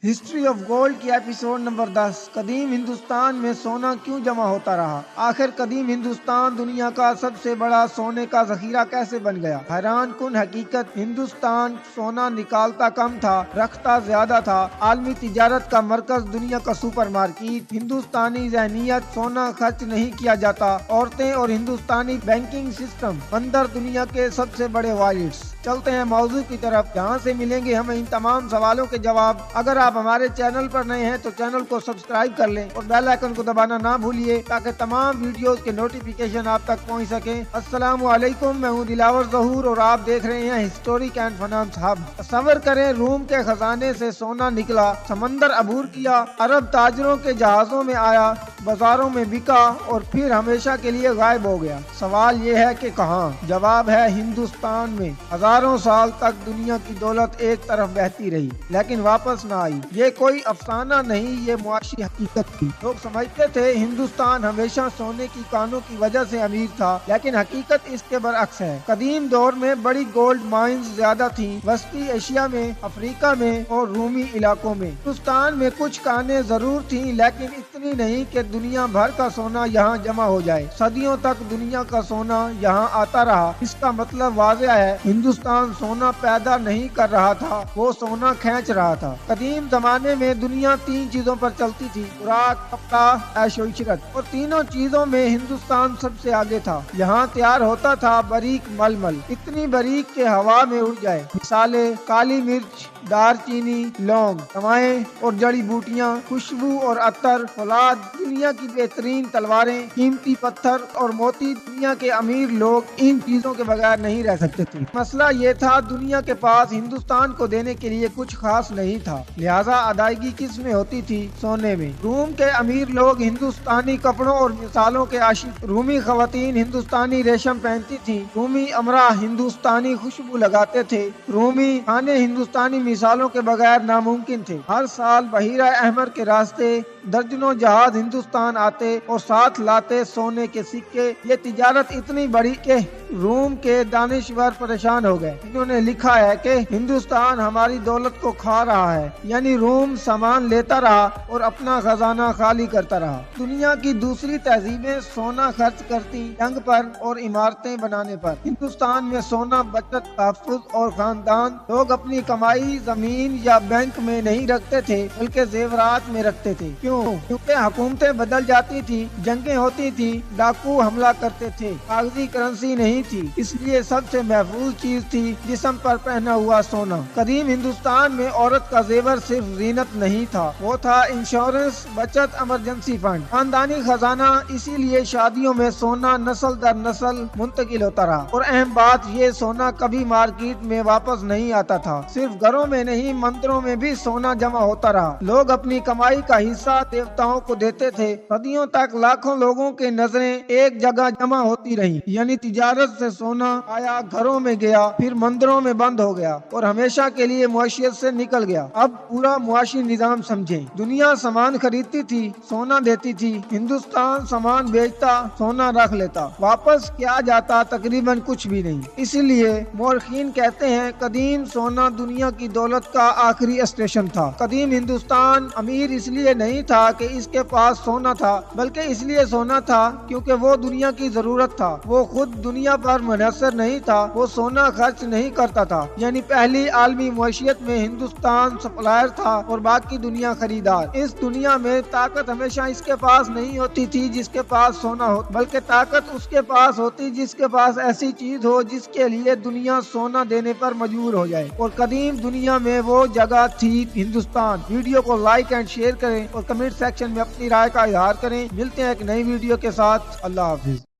History of gold کی episode number 10۔ قدیم ہندوستان میں سونا کیوں جمع ہوتا رہا؟ آخر قدیم ہندوستان دنیا کا سب سے بڑا سونے کا ذخیرہ کیسے بن گیا؟ حیران کن حقیقت، ہندوستان سونا نکالتا کم تھا، رکھتا زیادہ تھا۔ عالمی تجارت کا مرکز، دنیا کا سپر مارکیٹ۔ ہندوستانی ذہنیت، سونا خرچ نہیں کیا جاتا۔ عورتیں اور ہندوستانی بینکنگ سسٹم، بندر دنیا کے سب سے بڑے وائلٹس۔ چلتے ہیں موضوع کی طرف، جہاں سے ملیں گے ہمیں ان تمام سوالوں کے جواب۔ اگر آپ ہمارے چینل پر نئے ہیں تو چینل کو سبسکرائب کر لیں اور بیل آئیکن کو دبانا نہ بھولیے تاکہ تمام ویڈیوز کے نوٹیفیکیشن آپ تک پہنچ سکیں۔ السلام علیکم، میں ہوں دلاور ظہور اور آپ دیکھ رہے ہیں ہسٹورک اینڈ فائنانس ہب۔ تصور کریں، روم کے خزانے سے سونا نکلا، سمندر عبور کیا، عرب تاجروں کے جہازوں میں آیا، بازاروں میں بکا اور پھر ہمیشہ کے لیے غائب ہو گیا۔ سوال یہ ہے کہ کہاں؟ جواب ہے ہندوستان میں۔ ہزاروں سال تک دنیا کی دولت ایک طرف بہتی رہی لیکن واپس نہ آئی۔ یہ کوئی افسانہ نہیں، یہ معاشی حقیقت تھی۔ لوگ سمجھتے تھے ہندوستان ہمیشہ سونے کی کانوں کی وجہ سے امیر تھا، لیکن حقیقت اس کے برعکس ہے۔ قدیم دور میں بڑی گولڈ مائنز زیادہ تھیں، وسطی ایشیا میں، افریقہ میں اور رومی علاقوں میں۔ ہندوستان میں کچھ کانیں ضرور تھیں لیکن اتنی نہیں کہ دنیا بھر کا سونا یہاں جمع ہو جائے۔ صدیوں تک دنیا کا سونا یہاں آتا رہا۔ اس کا مطلب واضح ہے، ہندوستان سونا پیدا نہیں کر رہا تھا، وہ سونا کھینچ رہا تھا۔ قدیم زمانے میں دنیا تین چیزوں پر چلتی تھی: خوراک، کپڑا، عیش و عشرت، اور تینوں چیزوں میں ہندوستان سب سے آگے تھا۔ یہاں تیار ہوتا تھا باریک ململ، اتنی باریک کہ ہوا میں اڑ جائے۔ مثالیں: کالی مرچ، دار چینی، لونگ، روائیں اور جڑی بوٹیاں، خوشبو اور عطر، فولاد، دنیا کی بہترین تلواریں، قیمتی پتھر اور موتی۔ دنیا کے امیر لوگ ان چیزوں کے بغیر نہیں رہ سکتے تھے۔ مسئلہ یہ تھا، دنیا کے پاس ہندوستان کو دینے کے لیے کچھ خاص نہیں تھا، لہٰذا ادائیگی کس میں ہوتی تھی؟ سونے میں۔ روم کے امیر لوگ ہندوستانی کپڑوں اور مثالوں کے عاشق۔ رومی خواتین ہندوستانی ریشم پہنتی تھیں، رومی امرا ہندوستانی خوشبو لگاتے تھے، رومی کھانے ہندوستانی مثالوں کے بغیر ناممکن تھے۔ ہر سال بحیرہ احمر کے راستے درجنوں جہاز ہندوستان آتے اور ساتھ لاتے سونے کے سکے۔ یہ تجارت اتنی بڑی کہ روم کے دانشور پریشان ہو گئے۔ انہوں نے لکھا ہے کہ ہندوستان ہماری دولت کو کھا رہا ہے، یعنی روم سامان لیتا رہا اور اپنا خزانہ خالی کرتا رہا۔ دنیا کی دوسری تہذیبیں سونا خرچ کرتی جنگ پر اور عمارتیں بنانے پر۔ ہندوستان میں سونا بچت، تحفظ اور خاندان۔ لوگ اپنی کمائی زمین یا بینک میں نہیں رکھتے تھے بلکہ زیورات میں رکھتے تھے۔ کیوں؟ کیونکہ حکومتیں بدل جاتی تھی، جنگیں ہوتی تھی، ڈاکو حملہ کرتے تھے، کاغذی کرنسی نہیں تھی، اس لیے سب سے محفوظ چیز تھی جسم پر پہنا ہوا سونا۔ قدیم ہندوستان میں عورت کا زیور صرف زینت نہیں تھا، وہ تھا انشورنس، بچت، ایمرجنسی فنڈ، خاندانی خزانہ۔ اسی لیے شادیوں میں سونا نسل در نسل منتقل ہوتا رہا۔ اور اہم بات یہ، سونا کبھی مارکیٹ میں واپس نہیں آتا تھا۔ صرف گھروں میں نہیں، مندروں میں بھی سونا جمع ہوتا رہا۔ لوگ اپنی کمائی کا حصہ دیوتاؤں کو دیتے تھے۔ صدیوں تک لاکھوں لوگوں کے نظریں ایک جگہ جمع ہوتی رہیں، یعنی تجارت سے سونا آیا، گھروں میں گیا، پھر مندروں میں بند ہو گیا اور ہمیشہ کے لیے معیشت سے نکل گیا۔ اب پورا معاشی نظام سمجھیں۔ دنیا سامان خریدتی تھی، سونا دیتی تھی۔ ہندوستان سامان بیچتا، سونا رکھ لیتا، واپس کیا جاتا؟ تقریباً کچھ بھی نہیں۔ اسی لیے مورخین کہتے ہیں، قدیم سونا دنیا کی دولت کا آخری اسٹیشن تھا۔ قدیم ہندوستان امیر اس لیے نہیں تھا کہ اس کے پاس سونا تھا، بلکہ اس لیے سونا تھا کیونکہ وہ دنیا کی ضرورت تھا۔ وہ خود دنیا پر منحصر نہیں تھا، وہ سونا خرچ نہیں کرتا تھا۔ یعنی پہلی عالمی معیشت میں ہندوستان سپلائر تھا اور باقی دنیا خریدار۔ اس دنیا میں طاقت ہمیشہ اس کے پاس نہیں ہوتی تھی جس کے پاس سونا ہو، بلکہ طاقت اس کے پاس ہوتی جس کے پاس ایسی چیز ہو جس کے لیے دنیا سونا دینے پر مجبور ہو جائے۔ اور قدیم دنیا میں وہ جگہ تھی ہندوستان۔ ویڈیو کو لائک اینڈ شیئر کریں اور کمنٹ سیکشن میں اپنی رائے کا اظہار کریں۔ ملتے ہیں ایک نئی ویڈیو کے ساتھ۔ اللہ حافظ۔